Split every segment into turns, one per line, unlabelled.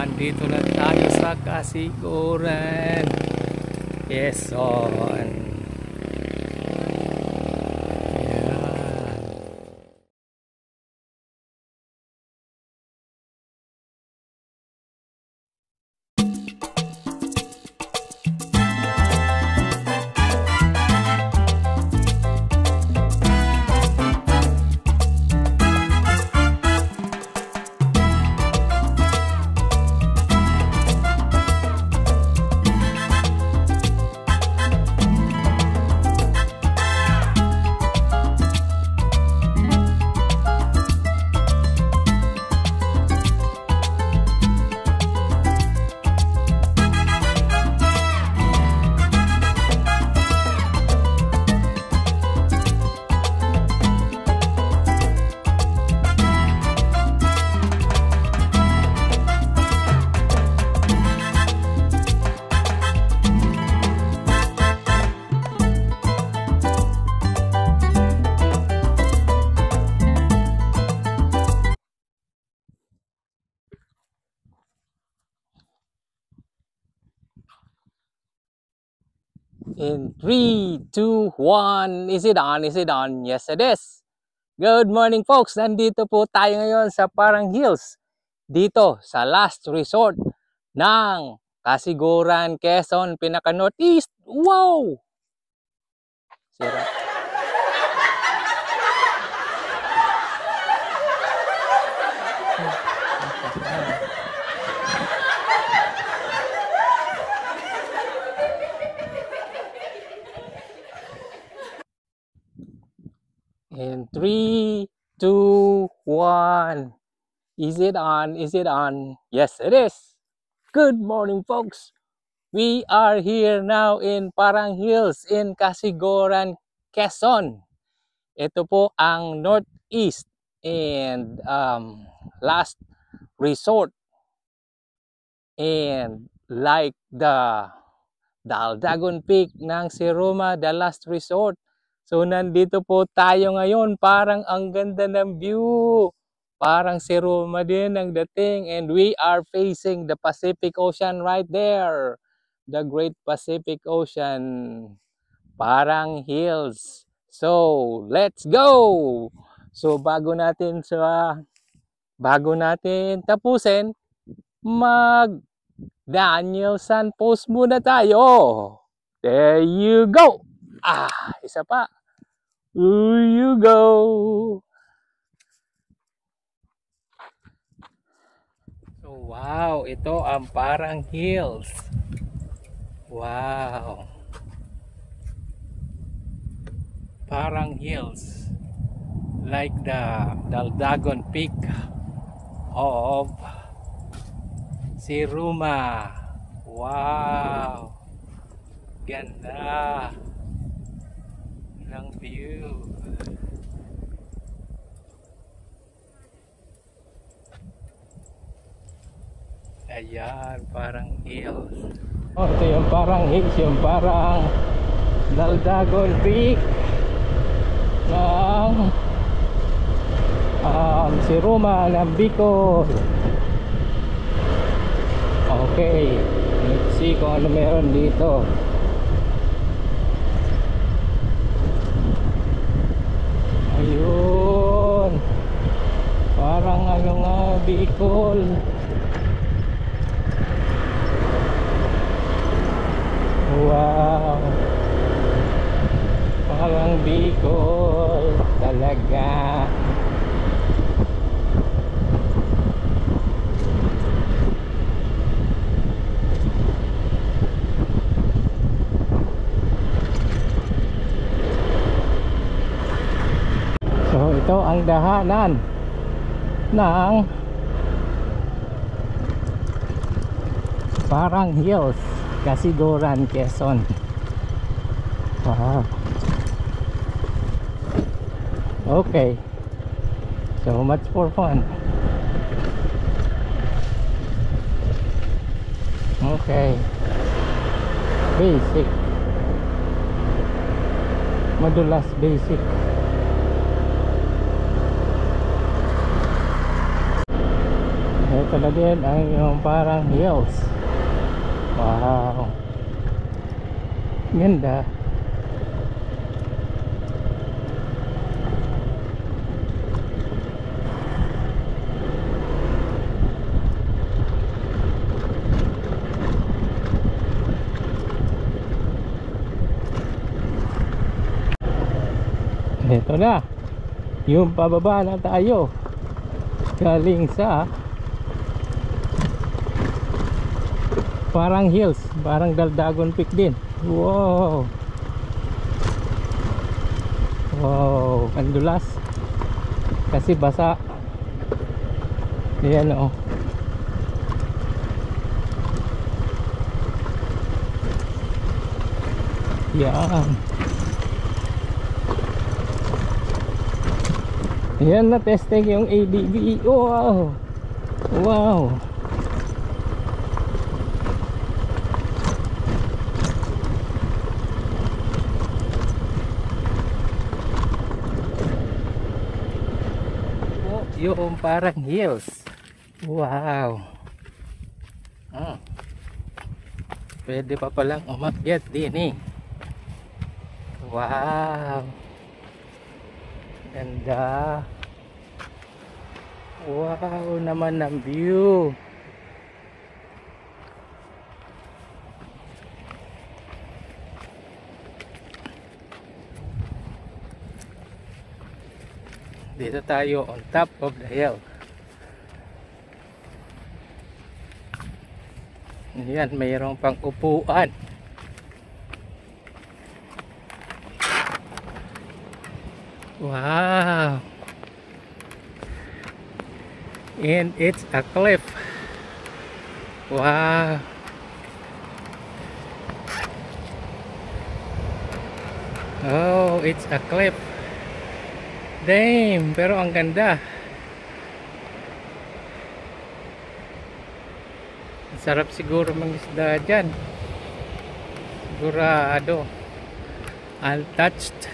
Andito na tayo sa Kasiguran, Quezon. In 3, 2, 1, is it on? Is it on? Yes, it is. Good morning, folks. Nandito po tayo ngayon sa Parang Hills. Dito sa last resort ng Kasiguran, Quezon, pinaka northeast. Wow! Sira. In 3, 2, 1. Is it on? Is it on? Yes, it is. Good morning, folks. We are here now in Parang Hills in Kasiguran, Quezon. Ito po ang northeast and last resort. And like the Daldagon Peak ng Siroma, the last resort. So nandito po tayo ngayon, parang ang ganda ng view. Parang Siroma din ang dating, and we are facing the Pacific Ocean right there. The Great Pacific Ocean, Parang Hills. So let's go. So bago natin tapusin, Danielson pose muna tayo. There you go. Isa pa. There you go. So, wow, ito ang Parang Hills. Wow. Parang Hills. Like the Daldagon Peak of Siroma. Wow. Ganda ng view. Ayan, Parang Hills. Ito yung Parang Hills, yung parang Daldagon Peak ng Siroma ng Bicol. Okay, let's see kung ano meron dito. Ayun, parang ano nga, Bicol. Wow, parang Bicol talaga. So ito ang dahanan ng Parang Hills, Kasiguran, Quezon. Wow. Okay, so much for fun. Okay, basic, madulas basic. ito na din ang yung parang hills. Wow, ganda. Ito na yung pababa na tayo galing sa parang hills, parang Daldagon Peak din. Wow, wow, ang dulas kasi basa. Ayan o. Yan. Yan na testing yung ADB. Wow, wow. Oh, yung parang hills. Wow. Pwede pa palang umakyat din eh. Wow, ganda. Wow naman ang view. Dito tayo on top of the hill. Yan, mayroong pang upuan. Wow. And it's a cliff. Wow. Oh, it's a cliff. Damn, pero ang ganda. Sarap siguro mangisda dyan. Sigurado untouched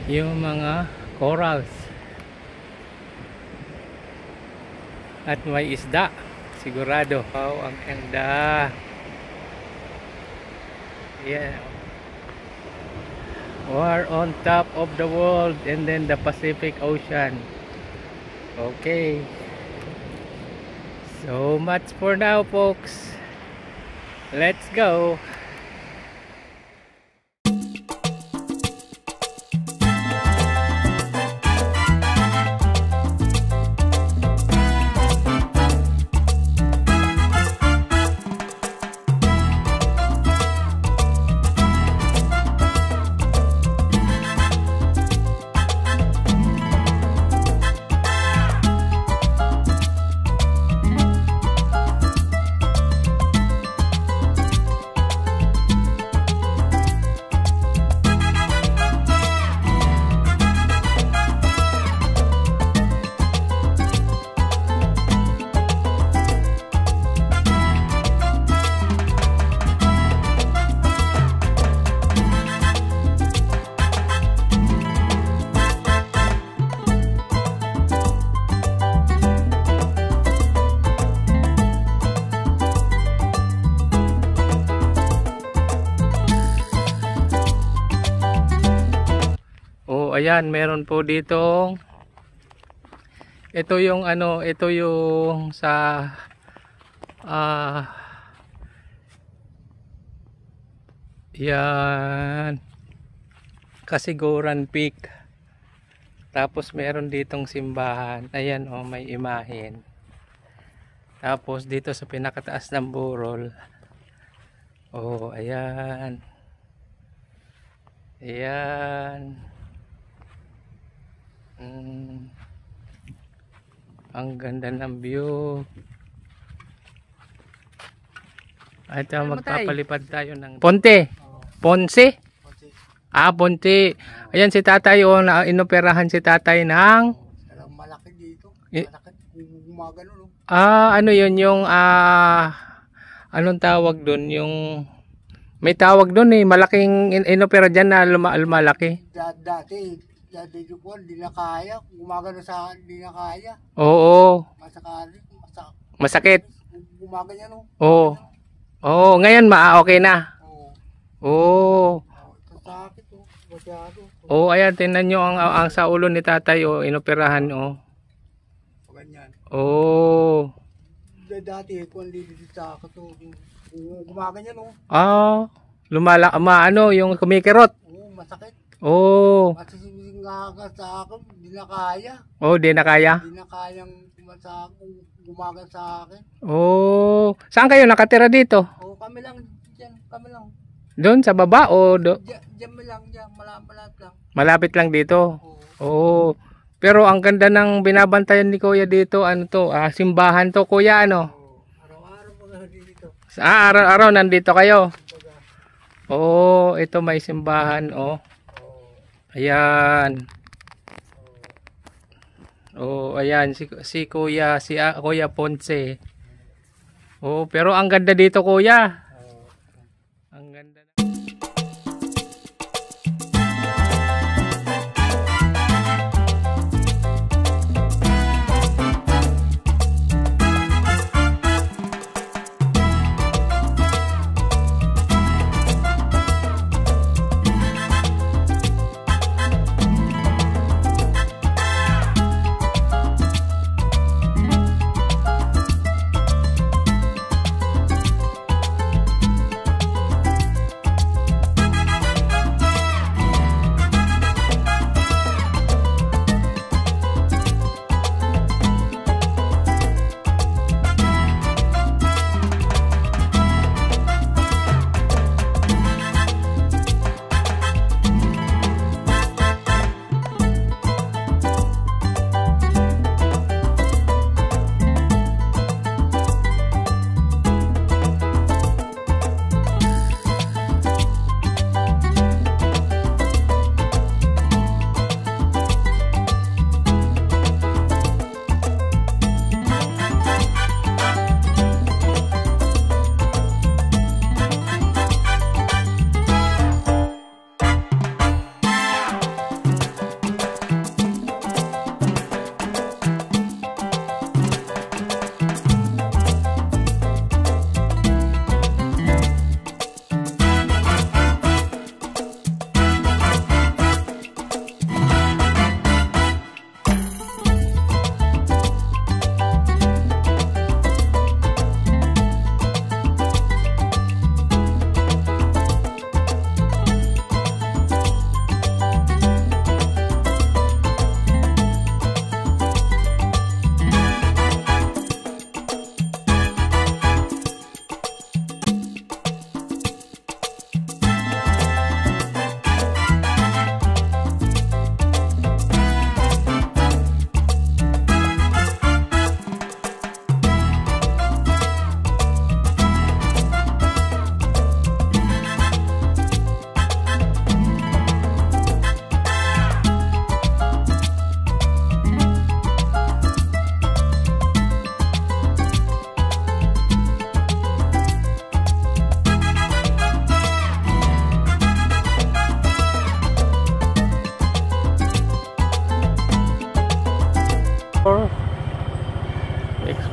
yung mga corals at may isda sigurado. Wow, ang ganda. Yeah, we're on top of the world and then the Pacific Ocean. Okay, so much for now folks, let's go. Ayan, meron po dito. Ito yung ano, ito yung sa yan, Kasiguran Peak. Tapos meron ditong simbahan. Ayan oh, may imahen. Tapos dito sa pinakataas ng burol. Oh, ayan. Ayan. Ang ganda ng view. At magpapalipad tayo ng Ponte. Ponce? Ah, Ponte. Ayan si tatay o, inoperahan si tatay ng
malaki dito. Malaki gumagano.
Ano yun yung anong tawag doon? Yung may tawag doon eh, malaking inopera dyan na malaki.
Dati dito ko, hindi na kaya. Gumagano sa akin, hindi na kaya.
Oo.
Masakali,
Masakit.
gumaganyan no.
Oo. Oo, ngayon okay na.
Oo.
Oo.
Ito sakit oh, masyado.
Oo, ayan, tingnan nyo ang sa ulo ni tatay, inoperahan,
Ganyan.
Oo.
Dati ko hindi dito sa akin to. Gumaganyan no.
Yung kumikirot.
Oo, masakit.
Oo.
Masising nga sa akin, hindi na kaya.
Oo, di na kaya.
Hindi na kayang gumagan sa akin.
Oo. Saan kayo nakatira dito?
Oo, kami lang dyan, kami lang.
Doon sa baba o
Diyan lang, diyan, malapit lang.
malapit lang dito?
Oo.
Oo. Pero ang ganda ng binabantayan ni Kuya dito, simbahan to, Kuya,
Oo, araw-araw mga dito.
Araw-araw nandito kayo.
Kumbaga,
Oo, ito may simbahan,
oo.
Ayan. Oh, ayan si Kuya, Kuya Ponce. Oh, pero ang ganda dito, Kuya. Ang ganda.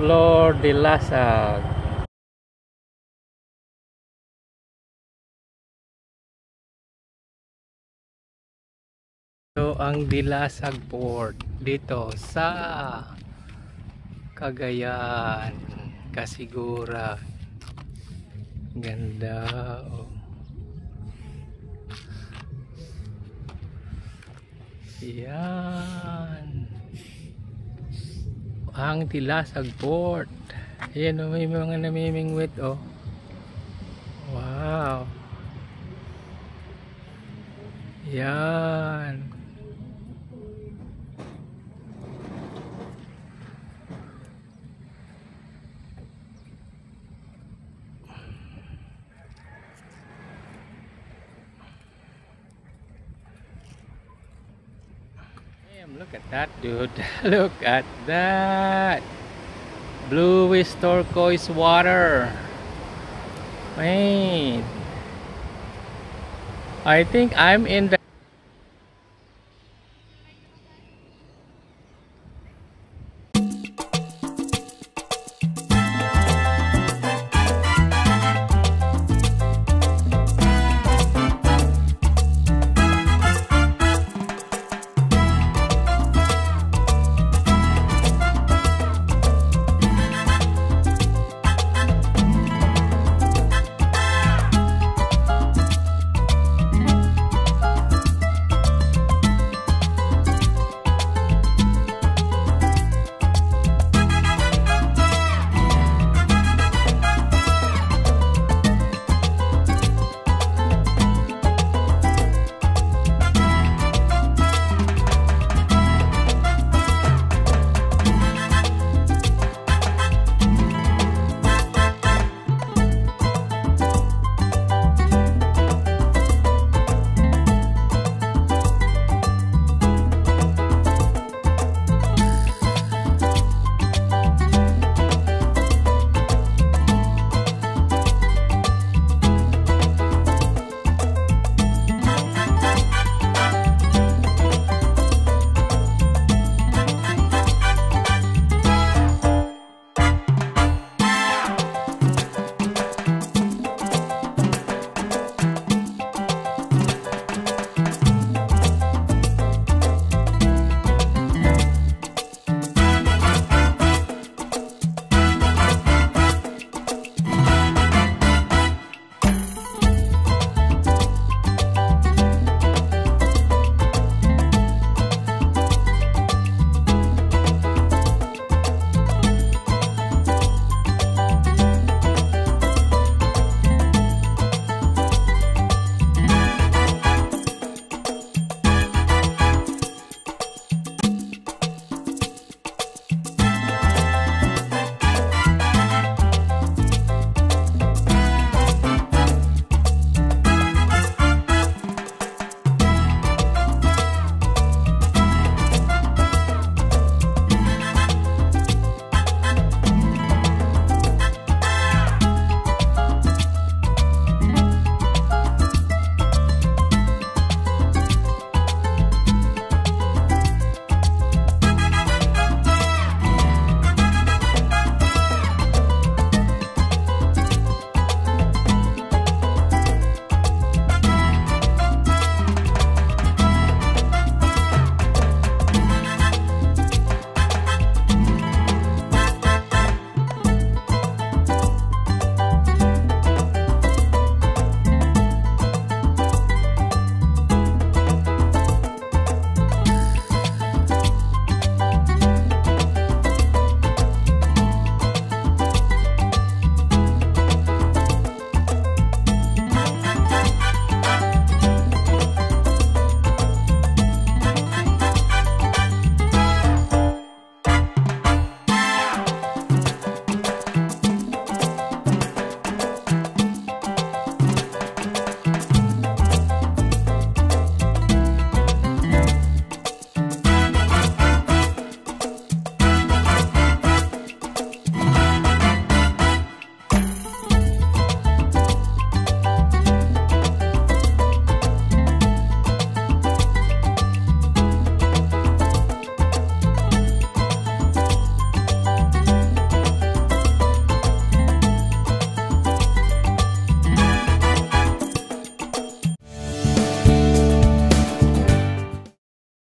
Explore Dilasag. Ito ang Dilasag Port dito sa Cagayan, Kasigura. Ganda, oh. Yan ang Dilasag Port. Ayan, may mga namimingwit, oh. Wow. Yan. Look at that, dude. Look at that. Bluish turquoise water. Man, I think I'm in the